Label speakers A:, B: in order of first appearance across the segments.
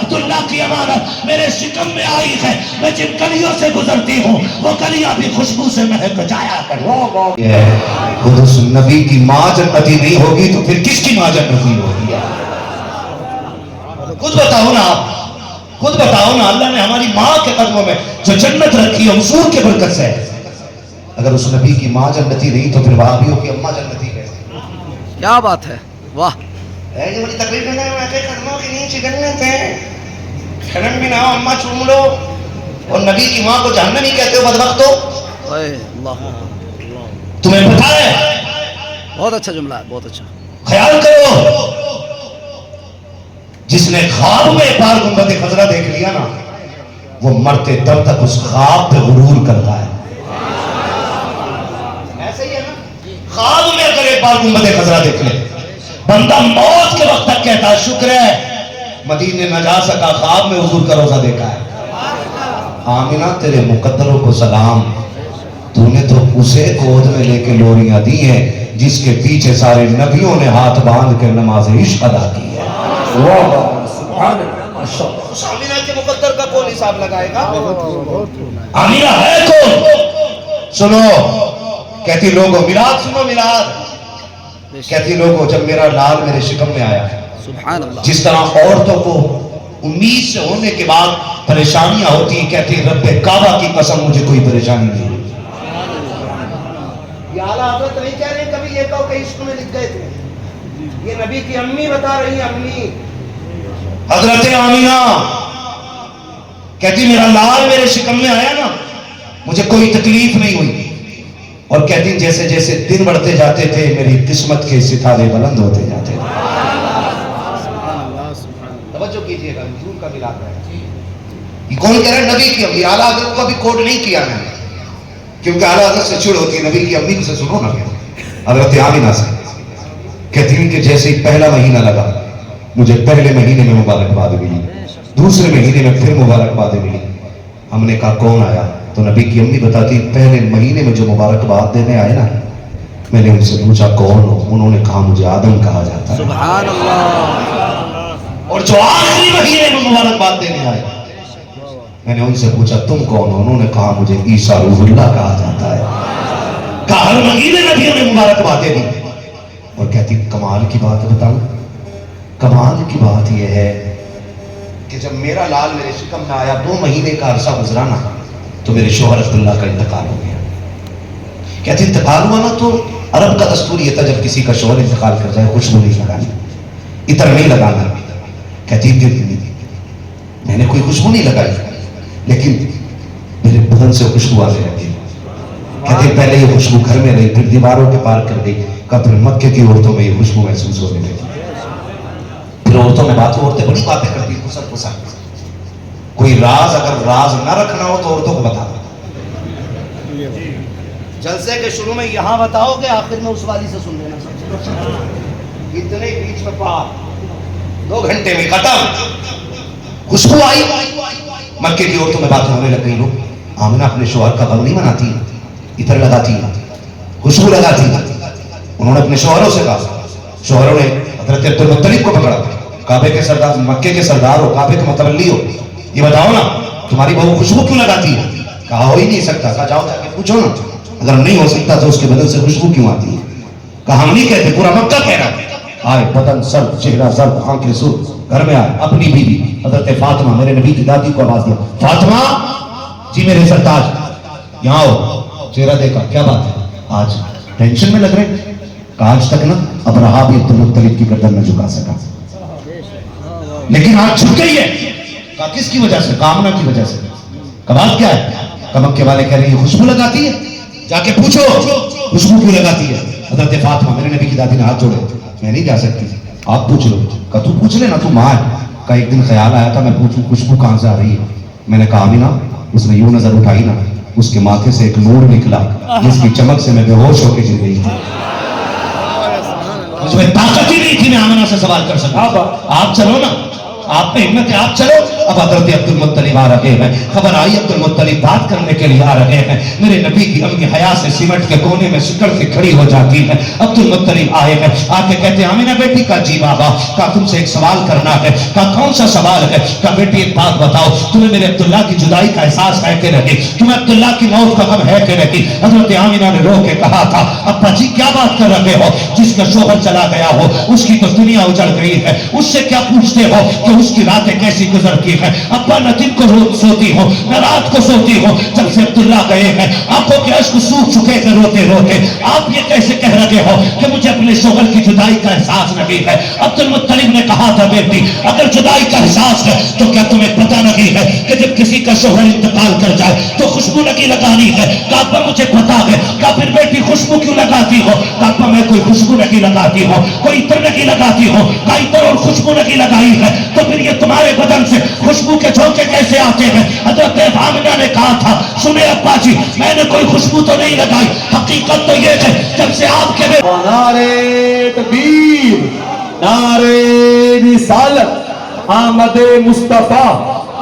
A: عبداللہ کی امانت میرے شکم میں آئی ہے، میں جن کلیوں سے گزرتی ہوں وہ کلیاں بھی خوشبو سے مہک جایا کرتی ہیں۔ خود اس نبی کی ماں جنتی نہیں ہوگی تو پھر کس کی ماں جنتی ہوگی؟ خود بتاؤ نا آپ، خود بتاؤ نا، اللہ نے ہماری ماں کے قدموں میں جو جنت رکھی ہے حضور کے برکت سے، اگر اس نبی کی ماں جنتی نہیں تو پھر وہابیوں کی اماں جنتی کیسے؟
B: کیا بات ہے، واہ!
A: ہے جو بڑی تکلیف ہے نا، ایسے قدموں کے نیچے جنت ہے، شرم بھی نہ ہو، اماں چوم لو، اور نبی کی ماں کو جہنمی کہتے ہو بدبختو۔
B: اے اللہ،
A: تمہیں پتہ ہے،
B: بہت اچھا جملہ ہے، بہت اچھا۔
A: خیال کرو، جس نے خواب میں ایک بار گنبد خضرا دیکھ لیا نا، وہ مرتے دم تک اس خواب پہ غرور کرتا ہے۔ ایسے ہی ہے نا، خواب میں اگر ایک بار گنبد خضرا دیکھ لے، بندہ موت کے وقت تک کہتا ہے شکر ہے مدینے نہ جا سکا، خواب میں حضور کا روزہ دیکھا ہے۔ آمینہ تیرے مقدروں کو سلام، تو نے تو اسے گود میں لے کے لوریاں دی ہیں جس کے پیچھے سارے نبیوں نے ہاتھ باندھ کے نماز عشق ادا کی ہے۔ آمینہ کے مقدر کا کون حساب لگائے گا؟ آمینہ ہے کون؟ سنو، کہتی لوگوں میلاد سنو، میلاد کہتی لوگوں جب میرا لال میرے شکم میں آیا،
B: سبحان اللہ،
A: جس طرح عورتوں کو امید سے ہونے کے بعد پریشانیاں ہوتی ہیں، کہتی رب کعبہ کی قسم مجھے کوئی پریشانی نہیں۔ یہ اعلیٰ حضرت نہیں کہہ رہے کبھی یہ کہو کہ عشق میں لکھ گئے تھے، یہ نبی کی امی بتا رہی ہیں، امی حضرت آمینہ کہتی میرا لال میرے شکم میں آیا نا، مجھے کوئی تکلیف نہیں ہوئی، اور کہتی جیسے جیسے دن بڑھتے جاتے تھے میری قسمت کے ستارے بلند ہوتے جاتے تھے۔ توجہ کیجئے گا، حضور کا ملاد ہے۔ یہ کون کہہ رہا ہے؟ نبی کی امی۔ اعلیٰ حضرت کو ابھی کوڈ نہیں کیا میں نے، کیونکہ اعلیٰ حضرت سے چھڑ ہوتی ہے، نبی کی امی سے سنو نا۔ حضرت آمینہ سے کہتی ہیں کہ جیسے ہی پہلا مہینہ لگا مجھے پہلے مہینے میں مبارکباد ملی، دوسرے مہینے میں پھر مبارکباد ملی۔ ہم نے کہا کون آیا؟ تو نبی کی امی بتاتی پہلے مہینے میں جو مبارکباد دینے آئے نا، میں نے ان سے پوچھا کون ہو؟ انہوں نے کہا مجھے آدم کہا جاتا ہے۔
B: سبحان اللہ۔
A: اور جو آخری مہینے میں مبارکباد دینے آئے، میں نے ان سے پوچھا تم کون ہو؟ انہوں نے کہا مجھے عیسیٰ روح اللہ کہا جاتا ہے۔ کہا ہر مہینے نبیوں نے مبارکبادیں دی، اور کہتی کمال کی بات بتاؤں، کمال کی بات یہ ہے کہ جب میرا لال میرے شکم میں آیا 2 مہینے کا عرصہ گزرانا تو میرے شوہر عبداللہ کا انتقال ہو گیا۔ کہتی انتقال ہوا نا تو عرب کا دستور یہ تھا جب کسی کا شوہر انتقال کر جائے خوشبو نہیں لگانی، عطر نہیں لگانا۔ کہتی میں نے کوئی خوشبو نہیں لگائی، لیکن میرے بدن سے خوشبو آنے لگی۔ کہتے پہلے یہ خوشبو گھر میں رہی، پھر دیواروں کے پار کر گئی، پھر مکے کی عورتوں میں یہ خوشبو محسوس ہونے لگی۔ پھر عورتوں میں عورتیں بڑی باتیں کرتی ہیں، خسر خسر۔ کوئی راز اگر راز نہ رکھنا ہو تو عورتوں کو بتا دو۔ جلسے کے شروع میں یہاں بتاؤ کہ آخر میں اس والی سے سن لینا۔ اتنے بیچ میں پار 2 گھنٹے میں ختم۔ خوشبو آئی، مکے کی عورتوں میں باتیں ہونے لگ گئی۔ لوگ آمنہ اپنے شوہر کا غم نہیں مناتی، عطر لگاتی، خوشبو لگاتی۔ انہوں نے اپنے شوہروں سے کہا، شوہروں نے حضرت عبدالمطلب کو پکڑا، کعبے کے سردار، مکے کے سردار ہو، کعبے کے متولی ہو، یہ بتاؤ نا تمہاری بہو خوشبو کیوں لگاتی ہے؟ کہا ہو ہی نہیں سکتا۔ کہا جاؤ جا کے پوچھو نا، اگر نہیں ہو سکتا تو اس کے بدن سے خوشبو کیوں آتی ہے؟ کہا ہم نہیں کہتے، پورا مکہ کہہ رہا ہے۔ آئے بدن سرد، چہرہ زرد، آنکھیں سرخ، گھر میں آئے اپنی بیوی حضرت فاطمہ، میرے نبی کی دادی کو آواز دیا، فاطمہ جی میرے سرتاج یہاں ہو، چہرہ دیکھا، کیا بات ہے آج ٹینشن میں لگ رہے؟ کہا آج تک نا ابرہا بھی عبدالمطلب کی گردن نہ جھکا سکا، لیکن آج جھک گئی ہے۔ کہا کس کی وجہ سے؟ کامنا کی وجہ سے۔ کہا بات کیا ہے؟ کہا مکے والے کہہ رہے ہیں خوشبو لگاتی ہے، جا کے پوچھو خوشبو کیوں لگاتی ہے۔ حضرت فاطمہ میرے نبی کی دادی نے ہاتھ جوڑے، میں نہیں جا سکتی، آپ پوچھ لو۔ کہا تو پوچھ لینا، تو ماں ہے۔ کہا ایک دن خیال آیا تھا میں پوچھوں خوشبو کہاں سے آ رہی ہے۔ میں نے کہا آمینہ، اس نے یوں نظر اٹھائی نا، اس کے ماتھے سے ایک نور نکلا جس کی چمک سے میں بے ہوش ہو کے گر گئی تھی۔ مجھ میں طاقت ہی نہیں تھی میں آمنہ سے سوال کر سکتا۔ آپ چلو نا، آپ میں ہمت ہے آپ چلو. اب حضرت عبد المطلب آ رہے ہیں. خبر آئی عبد المطلب بات کرنے کے لیے آ رہے ہیں. میرے نبی کی امی حیا سے سمٹ کے کونے میں سکڑ کے کھڑی ہو جاتی ہے. عبد المطلب آئے ہیں, آ کے کہتے ہیں آمینہ بیٹی. کہا جی بابا. کہا تم سے ایک سوال کرنا ہے. کہا کون سا سوال ہے؟ کہا بیٹی ایک بات بتاؤ, تمہیں میرے عبداللہ کی جدائی کا احساس ہے کہ نہیں؟ تمہیں عبداللہ کی موت کا غم ہے کہ نہیں؟ حضرت آمینہ نے رو کے کہا تھا ابا جی کیا بات کر رہے ہو, جس کا شوہر چلا گیا ہو اس کی تو دنیا اجڑ گئی ہے, اس سے کیا پوچھتے ہو کہ اس کی راتیں کیسی گزرتی ہیں؟ ابا نہ دن کو سوتی ہو نہ رات کو سوتی ہو. جب سے عبداللہ گئے ہیں آنکھوں کے اشک سوکھ چکے تھے روتے روتے, آپ یہ کیسے کہہ رہے ہو کہ مجھے اپنے شوہر کی جدائی کا احساس نہیں ہے؟ عبد المطلب نے کہا تھا بیٹی اگر جدائی کا احساس ہے تو کیا تمہیں پتہ نہیں ہے کہ جب کسی کا شوہر انتقال کر جائے تو خوشبو نہیں لگانی ہے؟ کہا ابا مجھے پتا ہے. کہا پھر بیٹی خوشبو کیوں لگاتی ہو؟ کہا ابا میں کوئی خوشبو نہیں لگاتی ہو, کوئی عطر نہیں لگاتی ہو. کہا عطر اور خوشبو نہیں لگائی ہے تو پھر یہ تمہارے بدن سے خوشبو کے جھونکے کیسے آتے ہیں؟ حضرت آمنہ نے کہا تھا سنیں ابا جی میں نے کوئی خوشبو تو نہیں لگائی, حقیقت تو یہ ہے جب سے آپ کے
C: نعرے تکبیر, نعرے رسالت, آمد مصطفیٰ,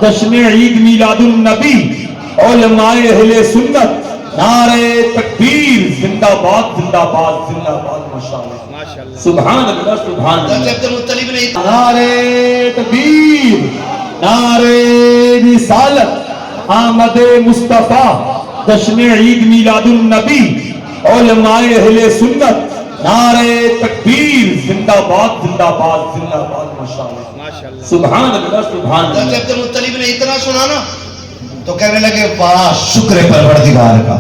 C: جشن عید میلاد النبی, علماء اہل سنت, نعرے تکبیر, زندہ باد زندہ باد زندہ باد. ماشاءاللہ سبحان اللہ سبحان اللہ.
A: عبد المطلب نے
C: نعرے تکبیر, نعرے رسالت, آمد مصطفیٰ, جشن عید میلاد النبی, علماء اہل سنت, نعرے تکبیر, زندہ باد زندہ باد زندہ باد. ماشاءاللہ سبحان اللہ سبحان اللہ.
A: عبد المطلب نے اتنا سنا نا تو کہنے لگے واہ شکر پروردگار کا,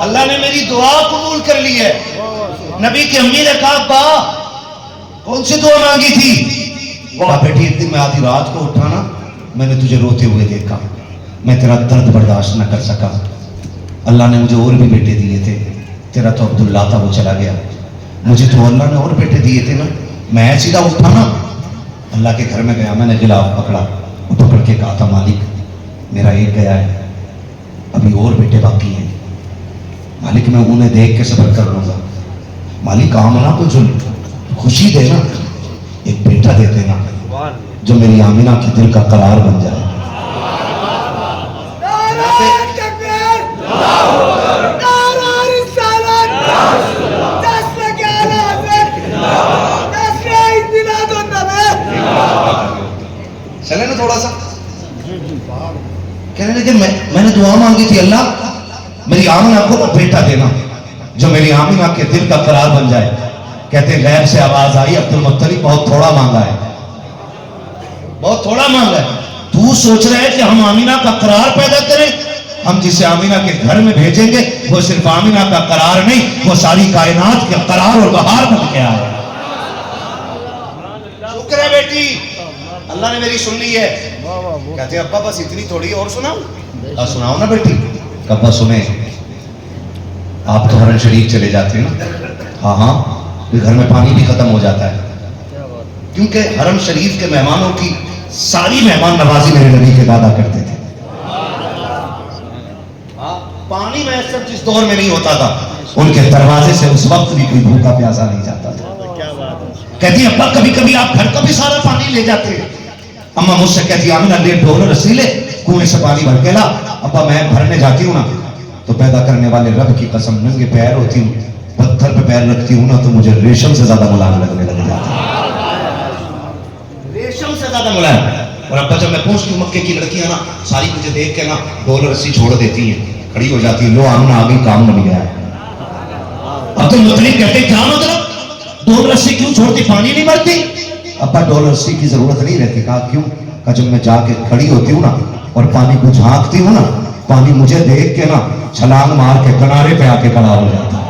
A: اللہ نے میری دعا قبول کر لی ہے. نبی کی امی نے کہا با کون سی دعا مانگی تھی؟ واہ بیٹی ایک دن میں آدھی رات کو اٹھا نا, میں نے تجھے روتے ہوئے دیکھا, میں تیرا درد برداشت نہ کر سکا, اللہ نے مجھے اور بھی بیٹے دیے تھے, تیرا تو عبداللہ تھا وہ چلا گیا, مجھے تو اللہ نے اور بیٹے دیے تھے نا. میں سیدھا اٹھا نا اللہ کے گھر میں گیا, میں نے غلاف پکڑا, پکڑ کے کہا تھا مالک میرا ایک گیا ہے, ابھی اور بیٹے باقی ہیں, مالک میں انہیں دیکھ کے صبر کر لوں گا. مالک آمنہ کو جو خوشی دے نا ایک بیٹا دے دینا جو میری آمنہ کی دل کا قرار بن جائے. چلے نا تھوڑا سا کہنے لگے میں نے دعا مانگی تھی اللہ میری آمنہ کو بیٹا دینا جو میری آمنہ کے دل کا قرار بن جائے. کہتے غیب سے آواز آئی عبد المطلب بہت تھوڑا مانگا ہے, بہت تھوڑا مانگا ہے. تو سوچ رہے کہ ہم آمنہ کا قرار پیدا کریں؟ ہم جسے آمنہ کے گھر میں بھیجیں گے وہ صرف آمنہ کا قرار نہیں, وہ ساری کائنات کے قرار اور بہار بن کے آئے. شکر ہے بیٹی اللہ نے میری سن لی ہے. کہتے ہیں ابا بس اتنی تھوڑی اور سناؤ. سناؤ نا بیٹی. ابا سنیں آپ تو حرم شریف چلے جاتے ہیں نا, ہاں ہاں گھر میں پانی بھی ختم ہو جاتا ہے کیونکہ حرم شریف کے مہمانوں کی ساری مہمان نوازی میرے نبی کے دادا کرتے تھے. پانی میسر جس دور میں نہیں ہوتا تھا ان کے دروازے سے اس وقت بھی کوئی بھوکا پیاسا نہیں جاتا تھا. کہتی ابا کبھی کبھی آپ گھر کا بھی سارا پانی لے جاتے ہیں. اما مجھ سے کہتی آمنہ لے ڈھول رسی لے کنویں سے پانی بھر کے لا. ابا میں بھرنے جاتی ہوں نا تو پیدا کرنے والے رب کی قسم ننگے پیر ہوتی ہوں, پتھر پہ پیر رکھتی ہوں نا تو مجھے ریشم سے زیادہ ملائم لگنے لگ جاتا ہے, ریشم سے زیادہ ملائم. اور ابا جب میں پوچھتی ہوں مکے کی لڑکیاں نا ساری مجھے دیکھ کے نا ڈھول رسی چھوڑ دیتی ہیں, کھڑی ہو جاتی ہے, لو آمنہ آگئی کام بن گیا ہے. عبد المطلب کہتے ہیں کیا مطلب ڈھول رسی کیوں چھوڑتی, پانی نہیں بھرتی؟ ابا ڈھول رسی کی ضرورت نہیں رہتی. کہا کیوں؟ کہا جب میں جا کے کھڑی ہوتی ہوں نا اور پانی کو جھانکتی ہوں نا پانی مجھے دیکھ کے نا چھلانگ مار کے کنارے پہ آ کے کھڑا ہو جاتا ہے.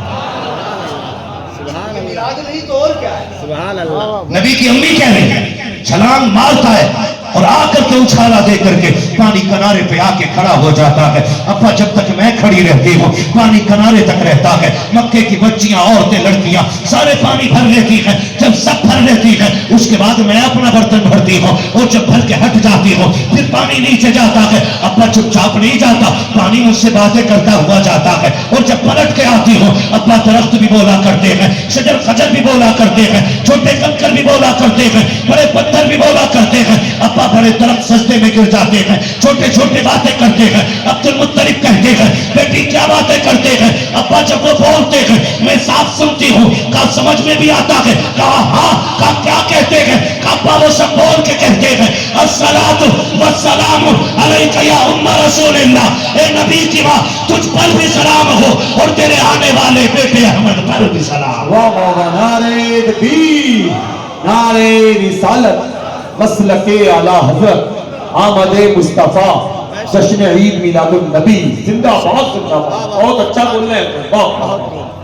A: نبی کی امی کہہ رہی ہے چھلانگ مارتا ہے اور آ کر کے اچھالا دے کر کے پانی کنارے پہ آ کے کھڑا ہو جاتا ہے. ابا جب تک میں کھڑی رہتی ہوں پانی کنارے تک رہتا ہے. مکے کی بچیاں عورتیں لڑکیاں سارے پانی بھر لیتی ہیں. جب سب بھر لیتی ہیں اس کے بعد میں اپنا برتن بھرتی ہوں اور جب بھر کے ہٹ جاتی ہوں پھر پانی نیچے جاتا ہے. ابا چپ چاپ نہیں جاتا, پانی مجھ سے باتیں کرتا ہوا جاتا ہے. اور جب پلٹ کے آتی ہوں ابا درخت بھی بولا کرتے ہیں, شجر خجر بھی بولا کرتے ہیں, چھوٹے کنکر بھی بولا کرتے ہیں, بڑے پتھر بھی بولا کرتے ہیں. ابا بڑے درخت سجدے میں گر جاتے ہیں, چھوٹے چھوٹے باتیں کرتے ہیں. عبد المطلب کہتے ہیں بیٹی کیا باتیں کرتے ہیں. ابا جب وہ بولتے ہیں میں صاف سنتی ہوں, کہا سمجھ میں بھی آتا ہے, کہا ہاں, کہا کیا کہتے ہیں, کہا ابا وہ سب بول کے کہتے ہیں الصلاۃ والسلام علیک یا ام رسول اللہ, اے نبی کی ماں تجھ پر بھی سلام ہو اور تیرے آنے والے بیٹے احمد پر بھی سلام.
C: واہ واہ واہ, نعرہ تکبیر, نعرہ رسالت, مسلک اعلی حضرت آمد مصطفیٰ, جشن عید میلاد النبی, زندہ باد, زندہ باد. بہت اچھا بول رہے ہیں. واہ